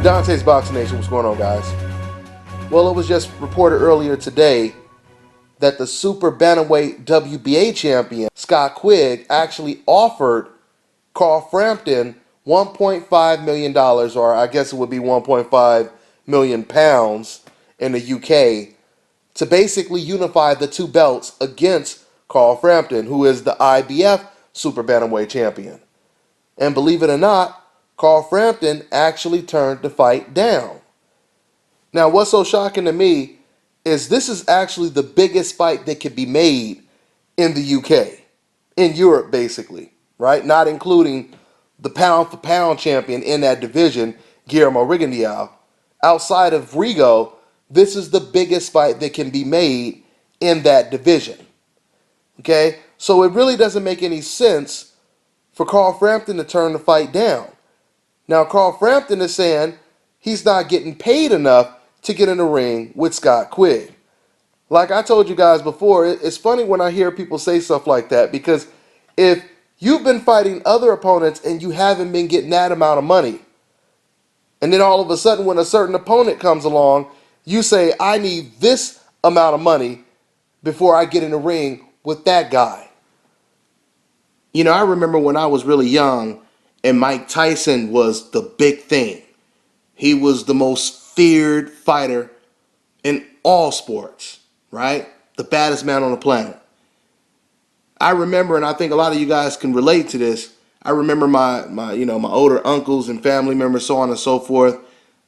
Dante's Boxing Nation, what's going on, guys? Well, it was just reported earlier today that the super bantamweight WBA champion, Scott Quigg, actually offered Carl Frampton $1.5 million, or I guess it would be 1.5 million pounds in the UK, to basically unify the two belts against Carl Frampton, who is the IBF super bantamweight champion. And believe it or not, Carl Frampton actually turned the fight down. Now, what's so shocking to me is this is actually the biggest fight that could be made in the UK, in Europe basically, right? Not including the pound for pound champion in that division, Guillermo Rigondeaux. Outside of Rigo, this is the biggest fight that can be made in that division. Okay? So it really doesn't make any sense for Carl Frampton to turn the fight down. Now, Carl Frampton is saying he's not getting paid enough to get in the ring with Scott Quigg. Like I told you guys before, it's funny when I hear people say stuff like that, because if you've been fighting other opponents and you haven't been getting that amount of money, and then all of a sudden when a certain opponent comes along, you say, I need this amount of money before I get in the ring with that guy. You know, I remember when I was really young and Mike Tyson was the big thing. He was the most feared fighter in all sports, right? The baddest man on the planet. I remember, and I think a lot of you guys can relate to this, I remember my older uncles and family members, so on and so forth,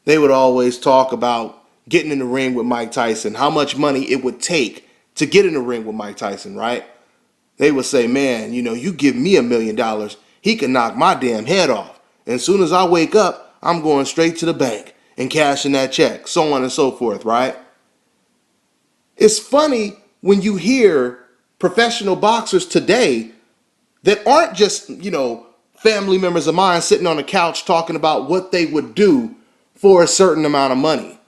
they would always talk about getting in the ring with Mike Tyson, how much money it would take to get in the ring with Mike Tyson, right? They would say, man, you give me $1 million, he can knock my damn head off. And as soon as I wake up, I'm going straight to the bank and cashing that check, so on and so forth, right? It's funny when you hear professional boxers today that aren't just, family members of mine sitting on the couch talking about what they would do for a certain amount of money.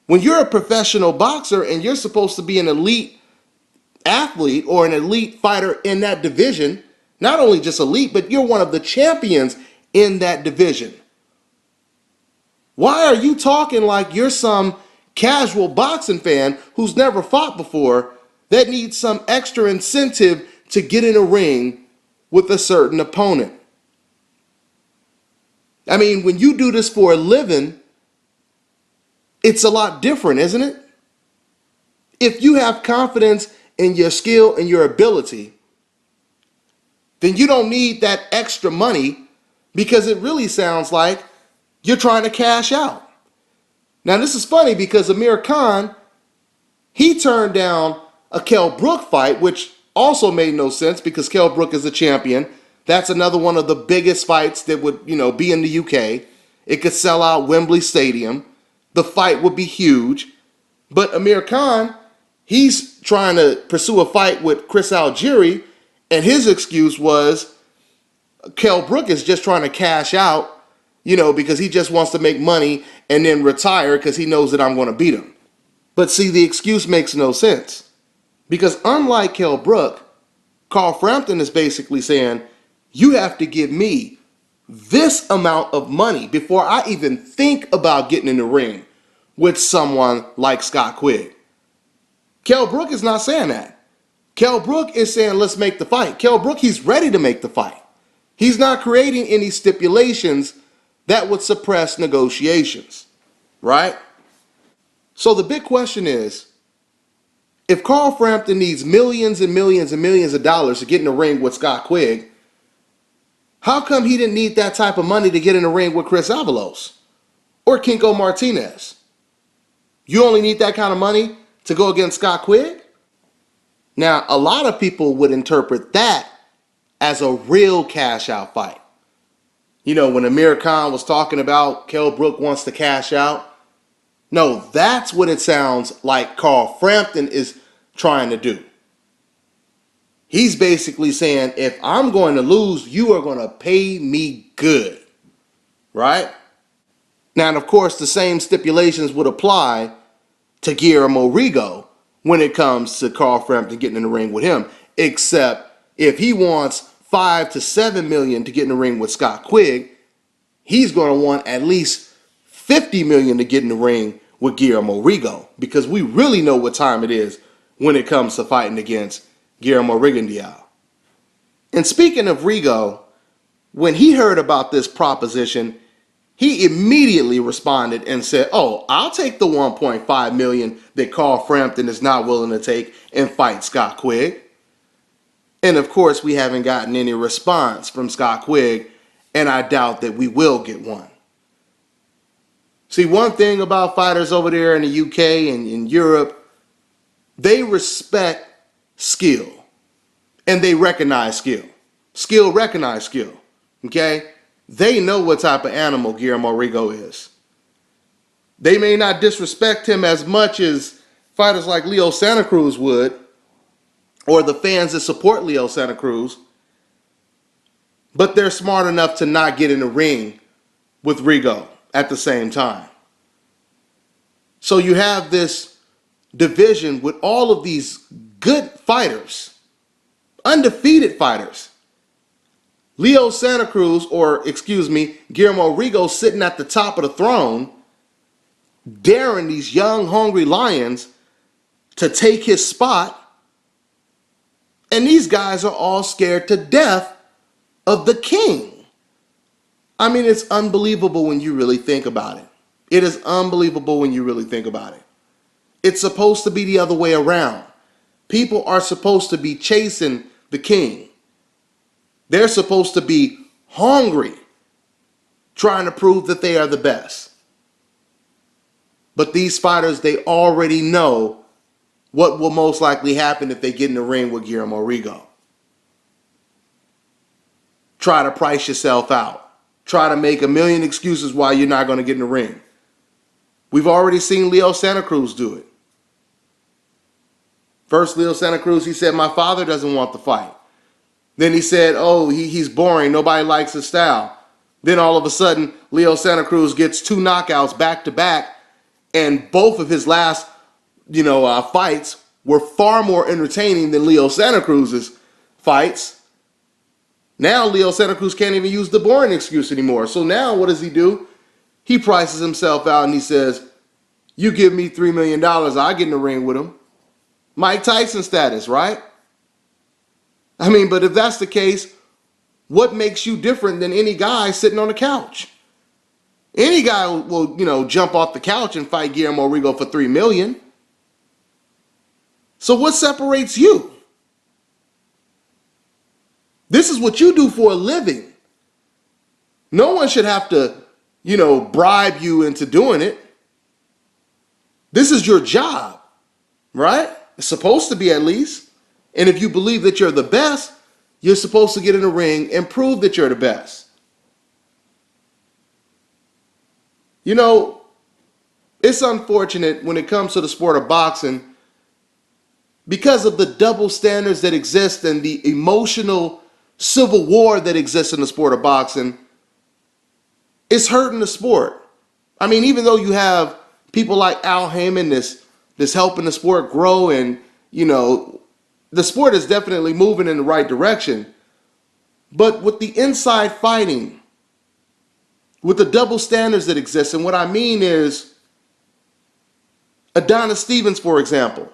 When you're a professional boxer and you're supposed to be an elite athlete or an elite fighter in that division, not only just elite, but you're one of the champions in that division. Why are you talking like you're some casual boxing fan who's never fought before that needs some extra incentive to get in a ring with a certain opponent? I mean, when you do this for a living, it's a lot different, isn't it? If you have confidence in your skill and your ability, then you don't need that extra money, because it really sounds like you're trying to cash out. Now, this is funny because Amir Khan, he turned down a Kell Brook fight, which also made no sense because Kell Brook is a champion. That's another one of the biggest fights that would, be in the UK. It could sell out Wembley Stadium. The fight would be huge. But Amir Khan, he's trying to pursue a fight with Chris Algieri, and his excuse was Kell Brook is just trying to cash out, because he just wants to make money and then retire because he knows that I'm going to beat him. But see, the excuse makes no sense. Because unlike Kell Brook, Carl Frampton is basically saying, you have to give me this amount of money before I even think about getting in the ring with someone like Scott Quigg. Kell Brook is not saying that. Kell Brook is saying, let's make the fight. Kell Brook, he's ready to make the fight. He's not creating any stipulations that would suppress negotiations, right? So the big question is, if Carl Frampton needs millions and millions and millions of dollars to get in the ring with Scott Quigg, how come he didn't need that type of money to get in the ring with Chris Avalos or Kinko Martinez? You only need that kind of money to go against Scott Quigg? Now, a lot of people would interpret that as a real cash out fight. When Amir Khan was talking about Kell Brook wants to cash out, no, that's what it sounds like Carl Frampton is trying to do. He's basically saying, if I'm going to lose, you are going to pay me good, right? Now, and of course, the same stipulations would apply to Guillermo Rigo when it comes to Carl Frampton getting in the ring with him, except if he wants 5 to 7 million to get in the ring with Scott Quigg, he's going to want at least $50 million to get in the ring with Guillermo Rigo, because we really know what time it is when it comes to fighting against Guillermo Rigondeaux. And speaking of Rigo, when he heard about this proposition, he immediately responded and said, "Oh, I'll take the $1.5 million that Carl Frampton is not willing to take and fight Scott Quigg." And of course, we haven't gotten any response from Scott Quigg, and I doubt that we will get one. See, one thing about fighters over there in the UK and in Europe, they respect skill and they recognize skill. Skill recognize skill. Okay? They know what type of animal Guillermo Rigo is. They may not disrespect him as much as fighters like Leo Santa Cruz would, or the fans that support Leo Santa Cruz, but they're smart enough to not get in the ring with Rigo at the same time. So you have this division with all of these good fighters, undefeated fighters. Leo Santa Cruz, Guillermo Rigo sitting at the top of the throne, daring these young, hungry lions to take his spot. And these guys are all scared to death of the king. I mean, it's unbelievable when you really think about it. It is unbelievable when you really think about it. It's supposed to be the other way around. People are supposed to be chasing the king. They're supposed to be hungry, trying to prove that they are the best. But these fighters, they already know what will most likely happen if they get in the ring with Guillermo Rigo. Try to price yourself out. Try to make a million excuses why you're not going to get in the ring. We've already seen Leo Santa Cruz do it. First, Leo Santa Cruz, he said, "My father doesn't want the fight." Then he said, "Oh, he's boring. Nobody likes his style." Then all of a sudden, Leo Santa Cruz gets 2 knockouts back to back, and both of his last, fights were far more entertaining than Leo Santa Cruz's fights. Now Leo Santa Cruz can't even use the boring excuse anymore. So now what does he do? He prices himself out and he says, "You give me $3 million, I'll get in the ring with him." Mike Tyson status, right? I mean, but if that's the case, what makes you different than any guy sitting on the couch? Any guy will, jump off the couch and fight Guillermo Rigo for $3 million. So what separates you? This is what you do for a living. No one should have to, bribe you into doing it. This is your job, right? It's supposed to be, at least. And if you believe that you're the best, you're supposed to get in the ring and prove that you're the best. It's unfortunate when it comes to the sport of boxing, because of the double standards that exist and the emotional civil war that exists in the sport of boxing. It's hurting the sport. I mean, even though you have people like Al Heyman that's helping the sport grow, and the sport is definitely moving in the right direction. But with the inside fighting, with the double standards that exist, and what I mean is Adonis Stevens, for example.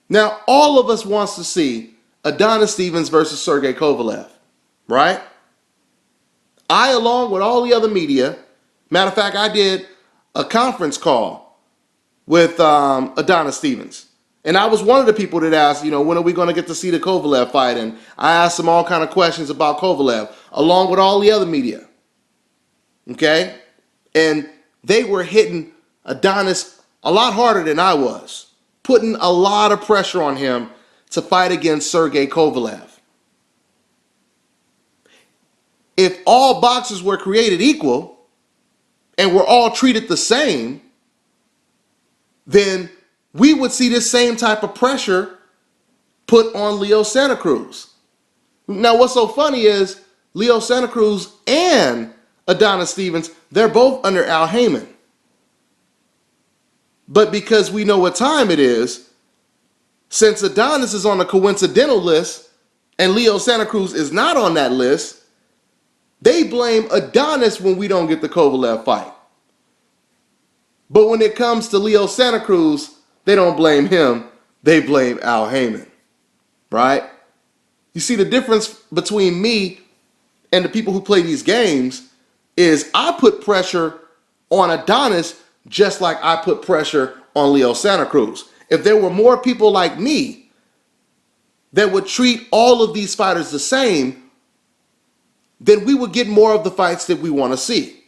Now, all of us wants to see Adonis Stevens versus Sergey Kovalev, right? I, along with all the other media, matter of fact, I did a conference call with Adonis Stevens. And I was one of the people that asked, when are we going to get to see the Kovalev fight? And I asked him all kind of questions about Kovalev, along with all the other media. Okay? And they were hitting Adonis a lot harder than I was, putting a lot of pressure on him to fight against Sergey Kovalev. If all boxers were created equal and were all treated the same, then we would see this same type of pressure put on Leo Santa Cruz. Now, what's so funny is Leo Santa Cruz and Adonis Stevens, they're both under Al Heyman. But because we know what time it is, since Adonis is on a coincidental list and Leo Santa Cruz is not on that list, they blame Adonis when we don't get the Kovalev fight. But when it comes to Leo Santa Cruz, they don't blame him. They blame Al Heyman, right? You see, the difference between me and the people who play these games is I put pressure on Adonis just like I put pressure on Leo Santa Cruz. If there were more people like me that would treat all of these fighters the same, then we would get more of the fights that we want to see.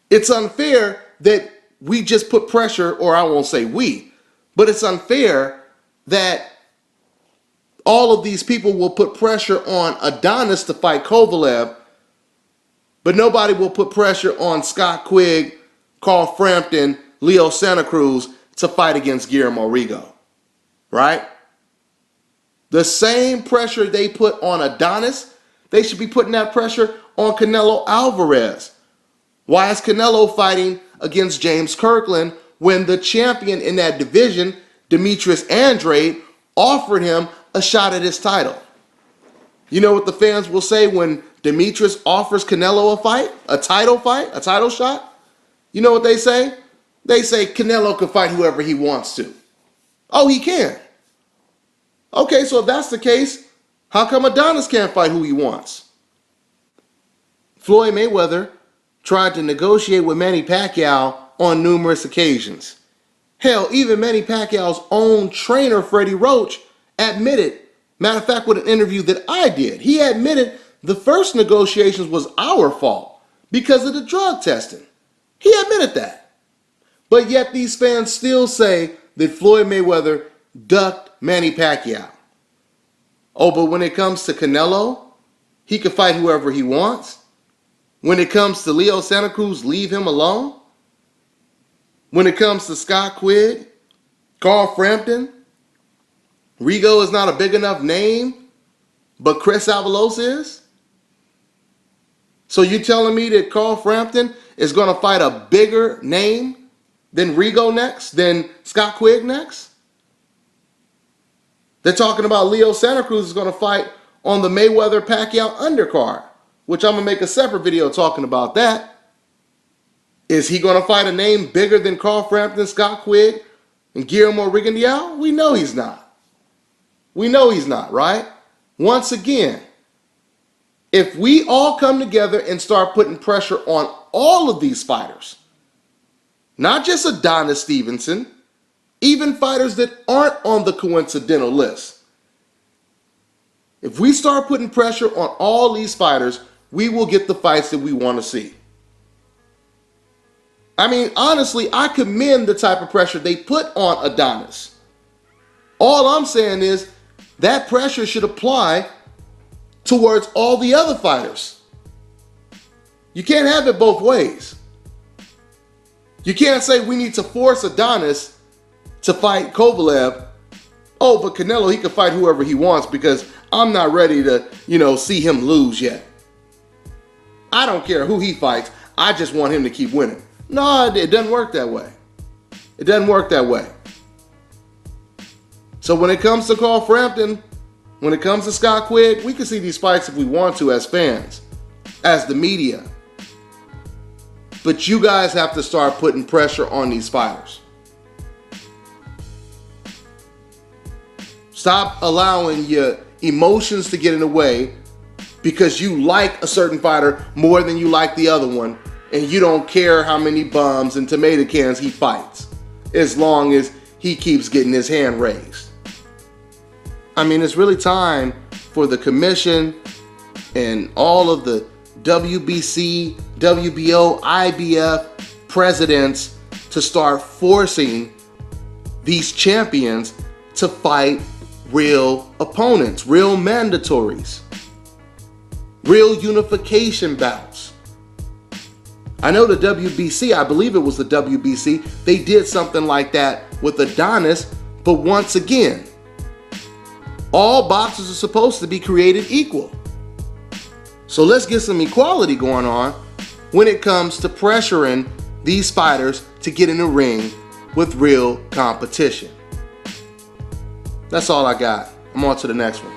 It's unfair that we just put pressure, or I won't say we, but it's unfair that all of these people will put pressure on Adonis to fight Kovalev, but nobody will put pressure on Scott Quigg, Carl Frampton, Leo Santa Cruz to fight against Guillermo Rigondeaux, right? The same pressure they put on Adonis, they should be putting that pressure on Canelo Alvarez. Why is Canelo fighting against James Kirkland when the champion in that division, Demetrius Andrade, offered him a shot at his title? You know what the fans will say when Demetrius offers Canelo a fight, a title shot? You know what they say? They say Canelo can fight whoever he wants to. Oh, he can. Okay, so if that's the case, how come Adonis can't fight who he wants? Floyd Mayweather tried to negotiate with Manny Pacquiao on numerous occasions. Hell, even Manny Pacquiao's own trainer, Freddie Roach, admitted, matter of fact, with an interview that I did, he admitted the first negotiations was our fault because of the drug testing. He admitted that. But yet these fans still say that Floyd Mayweather ducked Manny Pacquiao. Oh, but when it comes to Canelo, he can fight whoever he wants. When it comes to Leo Santa Cruz, leave him alone. When it comes to Scott Quigg, Carl Frampton, Rigo is not a big enough name, but Chris Avalos is. So you telling me that Carl Frampton is going to fight a bigger name than Rigo next, than Scott Quigg next? They're talking about Leo Santa Cruz is going to fight on the Mayweather-Pacquiao undercard, which I'm going to make a separate video talking about that. Is he going to fight a name bigger than Carl Frampton, Scott Quigg, and Guillermo Rigondeaux? We know he's not. We know he's not, right? Once again, if we all come together and start putting pressure on all of these fighters, not just Adonis Stevenson, even fighters that aren't on the coincidental list. If we start putting pressure on all these fighters, we will get the fights that we want to see. I mean, honestly, I commend the type of pressure they put on Adonis. All I'm saying is that pressure should apply towards all the other fighters. You can't have it both ways. You can't say we need to force Adonis to fight Kovalev. Oh, but Canelo, he can fight whoever he wants because I'm not ready to, see him lose yet. I don't care who he fights. I just want him to keep winning. No, it doesn't work that way. It doesn't work that way. So when it comes to Carl Frampton, when it comes to Scott Quigg, we can see these fights if we want to as fans, as the media. But you guys have to start putting pressure on these fighters. Stop allowing your emotions to get in the way because you like a certain fighter more than you like the other one, and you don't care how many bums and tomato cans he fights, as long as he keeps getting his hand raised. I mean, it's really time for the commission and all of the WBC, WBO, IBF presidents to start forcing these champions to fight real opponents, real mandatories, real unification bouts. I know the WBC, I believe it was the WBC, they did something like that with Adonis, but once again, all boxers are supposed to be created equal. So let's get some equality going on when it comes to pressuring these fighters to get in the ring with real competition. That's all I got. I'm on to the next one.